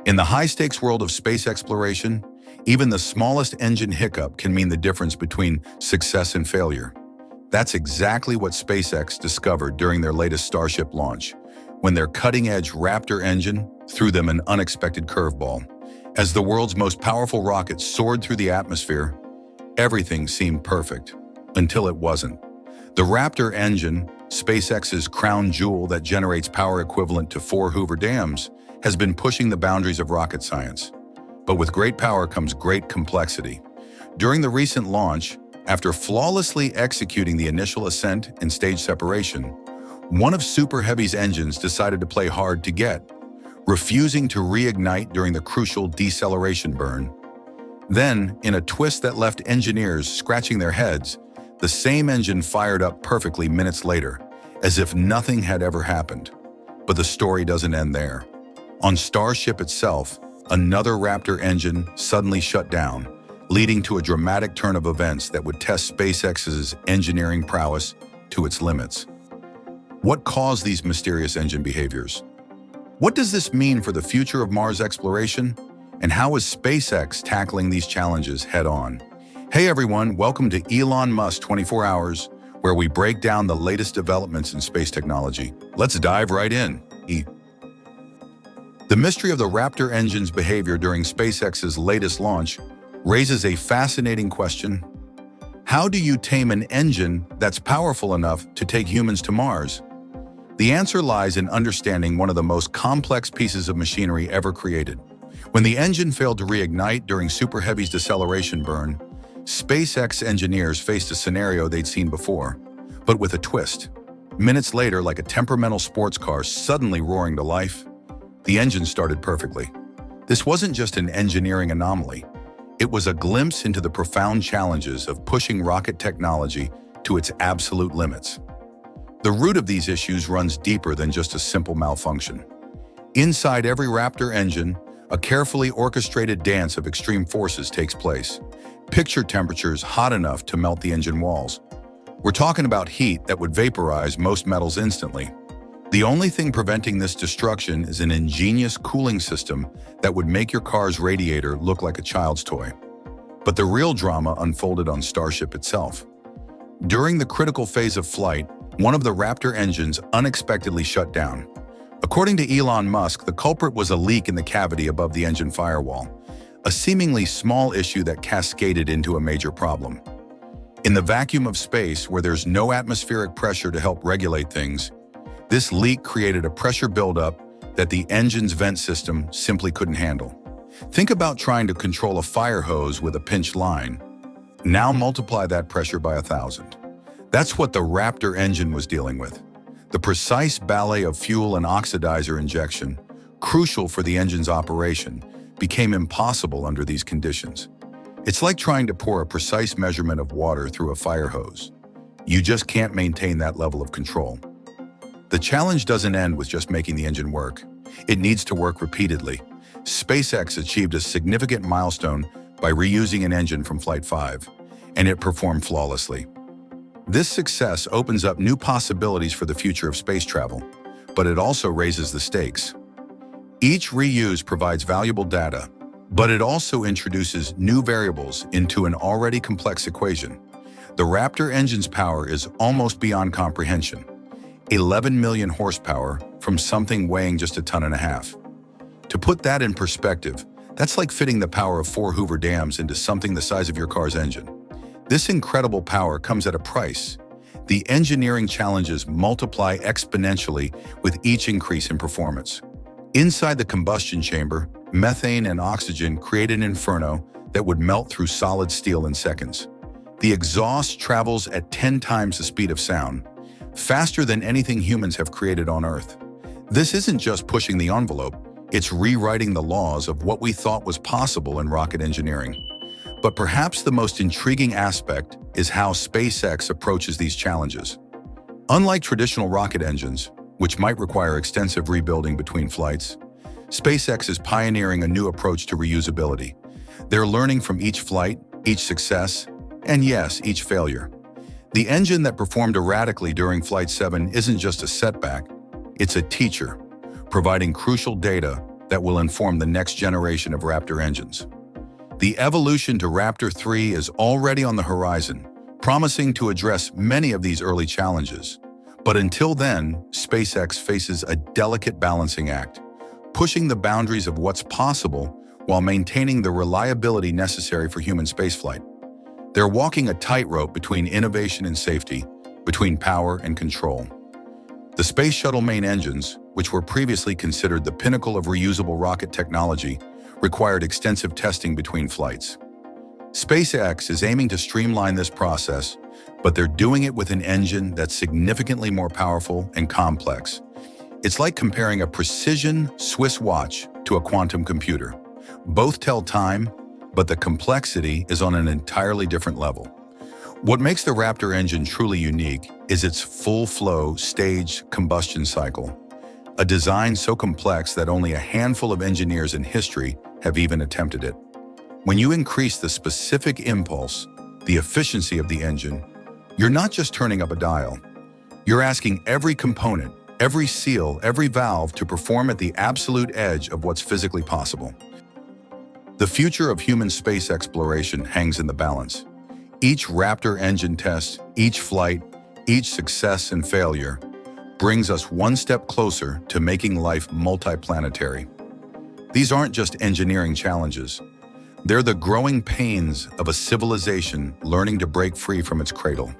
In the high-stakes world of space exploration, even the smallest engine hiccup can mean the difference between success and failure. That's exactly what SpaceX discovered during their latest Starship launch, when their cutting-edge Raptor engine threw them an unexpected curveball. As the world's most powerful rocket soared through the atmosphere, everything seemed perfect, until it wasn't. The Raptor engine, SpaceX's crown jewel that generates power equivalent to 4 Hoover Dams, has been pushing the boundaries of rocket science. But with great power comes great complexity. During the recent launch, after flawlessly executing the initial ascent and stage separation, one of Super Heavy's engines decided to play hard to get, refusing to reignite during the crucial deceleration burn. Then, in a twist that left engineers scratching their heads, the same engine fired up perfectly minutes later, as if nothing had ever happened. But the story doesn't end there. On Starship itself, another Raptor engine suddenly shut down, leading to a dramatic turn of events that would test SpaceX's engineering prowess to its limits. What caused these mysterious engine behaviors? What does this mean for the future of Mars exploration? And how is SpaceX tackling these challenges head-on? Hey everyone, welcome to Elon Musk 24 Hours, where we break down the latest developments in space technology. Let's dive right in. The mystery of the Raptor engine's behavior during SpaceX's latest launch raises a fascinating question. How do you tame an engine that's powerful enough to take humans to Mars? The answer lies in understanding one of the most complex pieces of machinery ever created. When the engine failed to reignite during Super Heavy's deceleration burn, SpaceX engineers faced a scenario they'd seen before, but with a twist. Minutes later, like a temperamental sports car suddenly roaring to life, the engine started perfectly. This wasn't just an engineering anomaly. It was a glimpse into the profound challenges of pushing rocket technology to its absolute limits. The root of these issues runs deeper than just a simple malfunction. Inside every Raptor engine, a carefully orchestrated dance of extreme forces takes place. Picture temperatures hot enough to melt the engine walls. We're talking about heat that would vaporize most metals instantly. The only thing preventing this destruction is an ingenious cooling system that would make your car's radiator look like a child's toy. But the real drama unfolded on Starship itself. During the critical phase of flight, one of the Raptor engines unexpectedly shut down. According to Elon Musk, the culprit was a leak in the cavity above the engine firewall, a seemingly small issue that cascaded into a major problem. In the vacuum of space, where there's no atmospheric pressure to help regulate things, this leak created a pressure buildup that the engine's vent system simply couldn't handle. Think about trying to control a fire hose with a pinched line. Now multiply that pressure by 1,000. That's what the Raptor engine was dealing with. The precise ballet of fuel and oxidizer injection, crucial for the engine's operation, became impossible under these conditions. It's like trying to pour a precise measurement of water through a fire hose. You just can't maintain that level of control. The challenge doesn't end with just making the engine work. It needs to work repeatedly. SpaceX achieved a significant milestone by reusing an engine from Flight 5, and it performed flawlessly. This success opens up new possibilities for the future of space travel, but it also raises the stakes. Each reuse provides valuable data, but it also introduces new variables into an already complex equation. The Raptor engine's power is almost beyond comprehension. 11 million horsepower from something weighing just 1.5 tons. To put that in perspective, that's like fitting the power of 4 Hoover Dams into something the size of your car's engine. This incredible power comes at a price. The engineering challenges multiply exponentially with each increase in performance. Inside the combustion chamber, methane and oxygen create an inferno that would melt through solid steel in seconds. The exhaust travels at 10 times the speed of sound, faster than anything humans have created on Earth. This isn't just pushing the envelope, it's rewriting the laws of what we thought was possible in rocket engineering. But perhaps the most intriguing aspect is how SpaceX approaches these challenges. Unlike traditional rocket engines, which might require extensive rebuilding between flights, SpaceX is pioneering a new approach to reusability. They're learning from each flight, each success, and yes, each failure. The engine that performed erratically during Flight 7 isn't just a setback, it's a teacher, providing crucial data that will inform the next generation of Raptor engines. The evolution to Raptor 3 is already on the horizon, promising to address many of these early challenges. But until then, SpaceX faces a delicate balancing act, pushing the boundaries of what's possible while maintaining the reliability necessary for human spaceflight. They're walking a tightrope between innovation and safety, between power and control. The Space Shuttle main engines, which were previously considered the pinnacle of reusable rocket technology, required extensive testing between flights. SpaceX is aiming to streamline this process, but they're doing it with an engine that's significantly more powerful and complex. It's like comparing a precision Swiss watch to a quantum computer. Both tell time, but the complexity is on an entirely different level. What makes the Raptor engine truly unique is its full-flow, staged combustion cycle, a design so complex that only a handful of engineers in history have even attempted it. When you increase the specific impulse, the efficiency of the engine, you're not just turning up a dial. You're asking every component, every seal, every valve to perform at the absolute edge of what's physically possible. The future of human space exploration hangs in the balance. Each Raptor engine test, each flight, each success and failure brings us one step closer to making life multiplanetary. These aren't just engineering challenges. They're the growing pains of a civilization learning to break free from its cradle.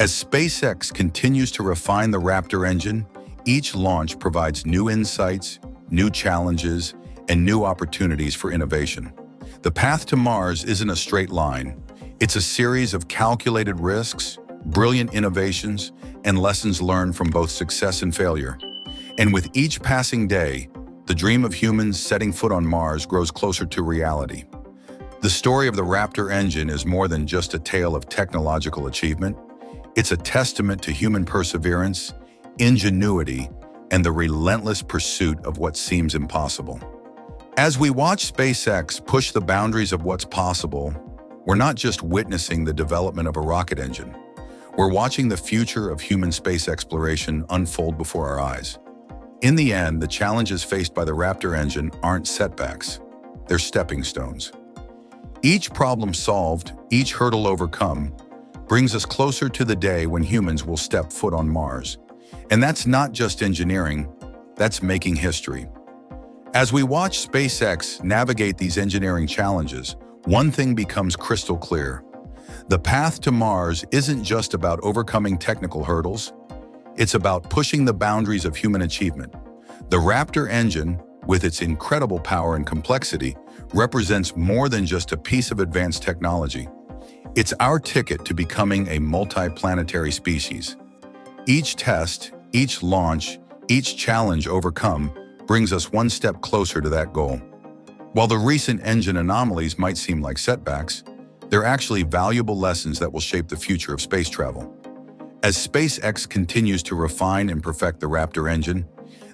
As SpaceX continues to refine the Raptor engine, each launch provides new insights, new challenges, and new opportunities for innovation. The path to Mars isn't a straight line. It's a series of calculated risks, brilliant innovations, and lessons learned from both success and failure. And with each passing day, the dream of humans setting foot on Mars grows closer to reality. The story of the Raptor engine is more than just a tale of technological achievement. It's a testament to human perseverance, ingenuity, and the relentless pursuit of what seems impossible. As we watch SpaceX push the boundaries of what's possible, we're not just witnessing the development of a rocket engine. We're watching the future of human space exploration unfold before our eyes. In the end, the challenges faced by the Raptor engine aren't setbacks. They're stepping stones. Each problem solved, each hurdle overcome, brings us closer to the day when humans will step foot on Mars. And that's not just engineering, that's making history. As we watch SpaceX navigate these engineering challenges, one thing becomes crystal clear. The path to Mars isn't just about overcoming technical hurdles, it's about pushing the boundaries of human achievement. The Raptor engine, with its incredible power and complexity, represents more than just a piece of advanced technology. It's our ticket to becoming a multiplanetary species. Each test, each launch, each challenge overcome brings us one step closer to that goal. While the recent engine anomalies might seem like setbacks, they're actually valuable lessons that will shape the future of space travel. As SpaceX continues to refine and perfect the Raptor engine,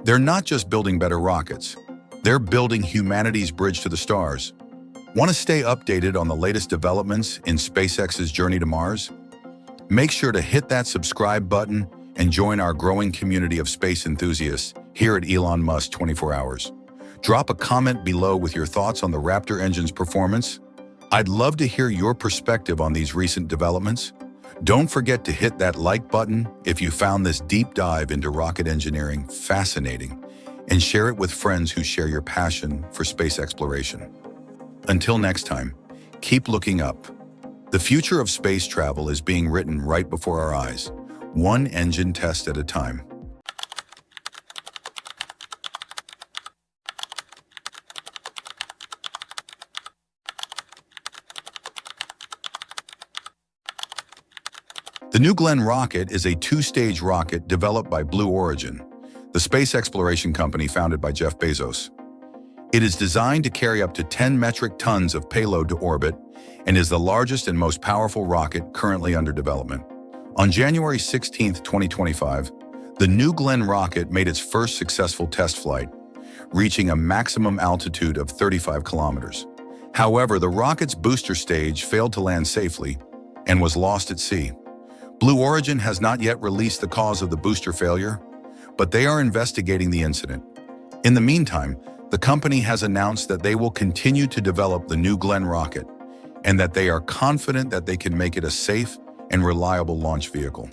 they're not just building better rockets, they're building humanity's bridge to the stars. Want to stay updated on the latest developments in SpaceX's journey to Mars? Make sure to hit that subscribe button and join our growing community of space enthusiasts here at Elon Musk 24 Hours. Drop a comment below with your thoughts on the Raptor engine's performance. I'd love to hear your perspective on these recent developments. Don't forget to hit that like button if you found this deep dive into rocket engineering fascinating, and share it with friends who share your passion for space exploration. Until next time, keep looking up. The future of space travel is being written right before our eyes, one engine test at a time. The New Glenn rocket is a two-stage rocket developed by Blue Origin, the space exploration company founded by Jeff Bezos. It is designed to carry up to 10 metric tons of payload to orbit and is the largest and most powerful rocket currently under development. On January 16, 2025, the New Glenn rocket made its first successful test flight, reaching a maximum altitude of 35 kilometers. However, the rocket's booster stage failed to land safely and was lost at sea. Blue Origin has not yet released the cause of the booster failure, but they are investigating the incident. In the meantime, The company has announced that they will continue to develop the New Glenn rocket and that they are confident that they can make it a safe and reliable launch vehicle.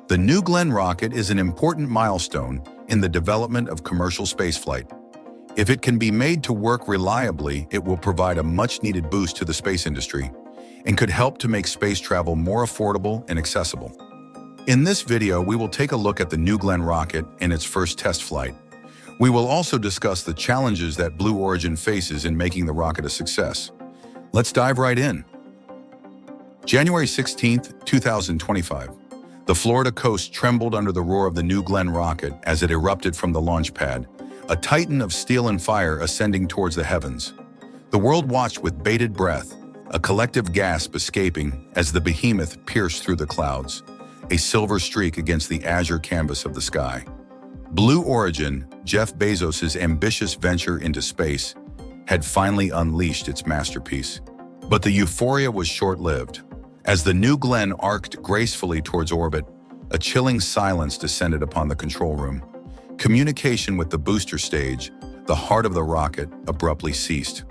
The New Glenn rocket is an important milestone in the development of commercial spaceflight. If it can be made to work reliably, it will provide a much-needed boost to the space industry and could help to make space travel more affordable and accessible. In this video, we will take a look at the New Glenn rocket in its first test flight. We will also discuss the challenges that Blue Origin faces in making the rocket a success. Let's dive right in. January 16, 2025. The Florida coast trembled under the roar of the New Glenn rocket as it erupted from the launch pad, a titan of steel and fire ascending towards the heavens. The world watched with bated breath, a collective gasp escaping as the behemoth pierced through the clouds, a silver streak against the azure canvas of the sky. Blue Origin, Jeff Bezos' ambitious venture into space, had finally unleashed its masterpiece. But the euphoria was short-lived. As the New Glenn arced gracefully towards orbit, a chilling silence descended upon the control room. Communication with the booster stage, the heart of the rocket, abruptly ceased.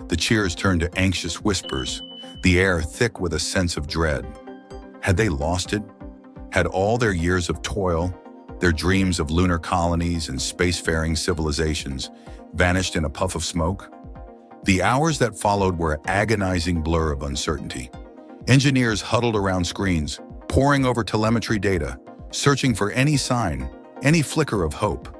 The cheers turned to anxious whispers, the air thick with a sense of dread. Had they lost it? Had all their years of toil, their dreams of lunar colonies and spacefaring civilizations, vanished in a puff of smoke? The hours that followed were an agonizing blur of uncertainty. Engineers huddled around screens, poring over telemetry data, searching for any sign, any flicker of hope.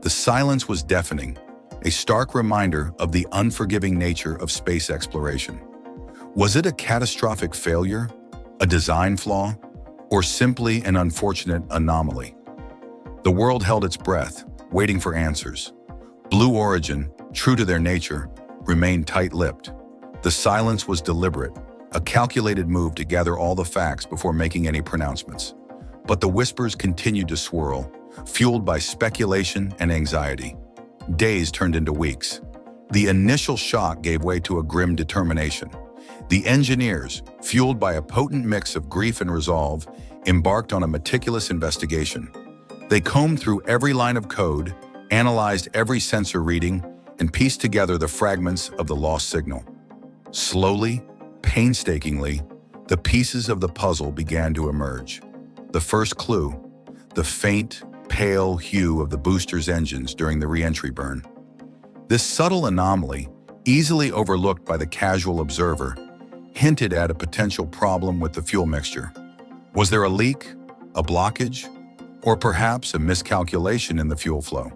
The silence was deafening, a stark reminder of the unforgiving nature of space exploration. Was it a catastrophic failure, a design flaw, or simply an unfortunate anomaly? The world held its breath, waiting for answers. Blue Origin, true to their nature, remained tight-lipped. The silence was deliberate, a calculated move to gather all the facts before making any pronouncements. But the whispers continued to swirl, fueled by speculation and anxiety. Days turned into weeks. The initial shock gave way to a grim determination. The engineers, fueled by a potent mix of grief and resolve, embarked on a meticulous investigation. They combed through every line of code, analyzed every sensor reading, and pieced together the fragments of the lost signal. Slowly, painstakingly, the pieces of the puzzle began to emerge. The first clue, the faint, pale hue of the booster's engines during the re-entry burn. This subtle anomaly, easily overlooked by the casual observer, hinted at a potential problem with the fuel mixture. Was there a leak, a blockage, or perhaps a miscalculation in the fuel flow?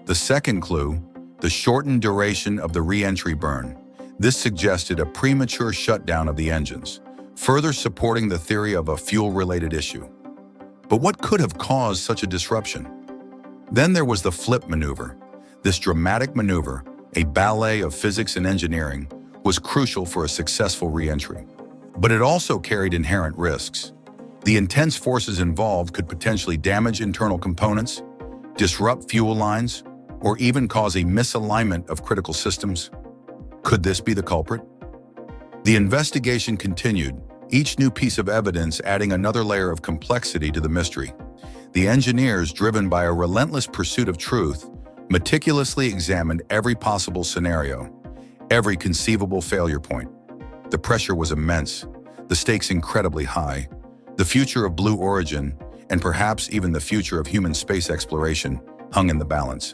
The second clue, the shortened duration of the re-entry burn. This suggested a premature shutdown of the engines, further supporting the theory of a fuel-related issue. But what could have caused such a disruption? Then there was the flip maneuver. This dramatic maneuver, a ballet of physics and engineering, was crucial for a successful re-entry. But it also carried inherent risks. The intense forces involved could potentially damage internal components, disrupt fuel lines, or even cause a misalignment of critical systems. Could this be the culprit? The investigation continued, each new piece of evidence adding another layer of complexity to the mystery. The engineers, driven by a relentless pursuit of truth, meticulously examined every possible scenario, every conceivable failure point. The pressure was immense, the stakes incredibly high. The future of Blue Origin, and perhaps even the future of human space exploration, hung in the balance.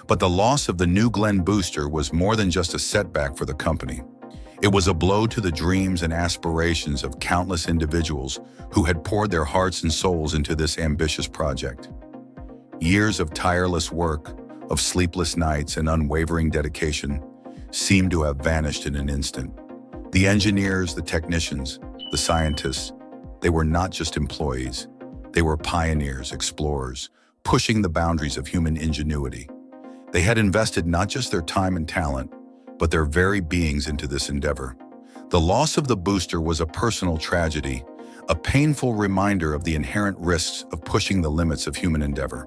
But the loss of the New Glenn booster was more than just a setback for the company. It was a blow to the dreams and aspirations of countless individuals who had poured their hearts and souls into this ambitious project. Years of tireless work, of sleepless nights and unwavering dedication seemed to have vanished in an instant. The engineers, the technicians, the scientists, they were not just employees. They were pioneers, explorers, pushing the boundaries of human ingenuity. They had invested not just their time and talent, but their very beings into this endeavor. The loss of the booster was a personal tragedy, a painful reminder of the inherent risks of pushing the limits of human endeavor.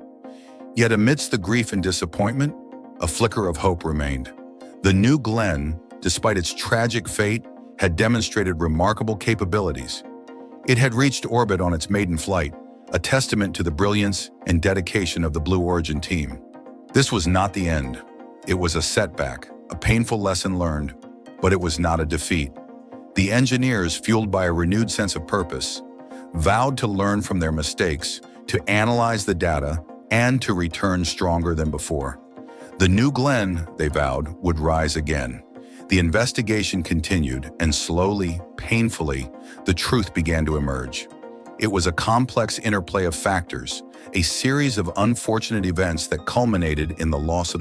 Yet amidst the grief and disappointment, a flicker of hope remained. The New Glenn, despite its tragic fate, had demonstrated remarkable capabilities. It had reached orbit on its maiden flight, a testament to the brilliance and dedication of the Blue Origin team. This was not the end. It was a setback, a painful lesson learned, but it was not a defeat. The engineers, fueled by a renewed sense of purpose, vowed to learn from their mistakes, to analyze the data, and to return stronger than before. The new Glenn, they vowed, would rise again. The investigation continued, and slowly, painfully, the truth began to emerge. It was a complex interplay of factors, a series of unfortunate events that culminated in the loss of the